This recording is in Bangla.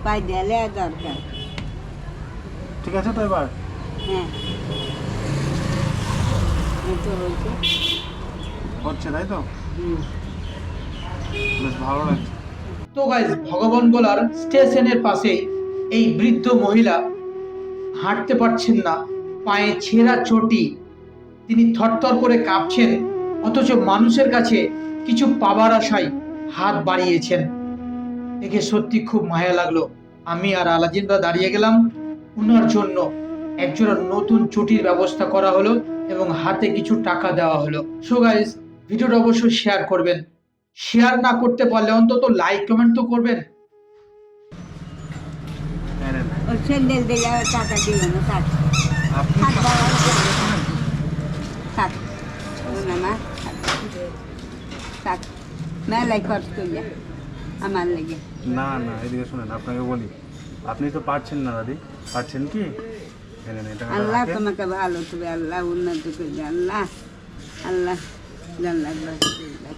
পাই দিলে দরকার। ঠিক আছে তো এবার? হ্যাঁ, এই তো হয়েছে। হচ্ছে তাই তো? হুম। বেশ ভালো লাগছে। তো গাইজ, ভগবান গোলার স্টেশনের পাশেই এই বৃদ্ধ মহিলা হাঁটতে পারছেন না, পায়ে ছেঁড়া চটি, তিনি থরথর করে কাঁপছেন, অথচ মানুষের কাছে কিছু পাবার আশায় হাত বাড়িয়েছেন। দেখে সত্যি খুব মায়া লাগলো। আমি আর আলাজিনরা দাঁড়িয়ে গেলাম। ওনার জন্য একজোড়া নতুন চটির ব্যবস্থা করা হলো এবং হাতে কিছু টাকা দেওয়া হলো। সো গাইজ, ভিডিওটা অবশ্যই শেয়ার করবেন। শেয়ার না করতে পারলে অন্তত লাইক কমেন্ট তো করবেন। হ্যাঁ, নেন। ও স্যান্ডেল দিলে টাকা দিল না, থাক আপনি থাক বাবা, থাক না থাক, মেলায় খরচ করলে আমার লেগে। না না, এদিকে শুনেন, আপনাকে বলি, আপনি তো পারছেন না দাদি, পারছেন কি? এটা আল্লাহ তোমাকে ভালো করবে, আল্লাহ উন্নত করবে, আল্লাহ আল্লাহ জান্নাত বাসী করবে।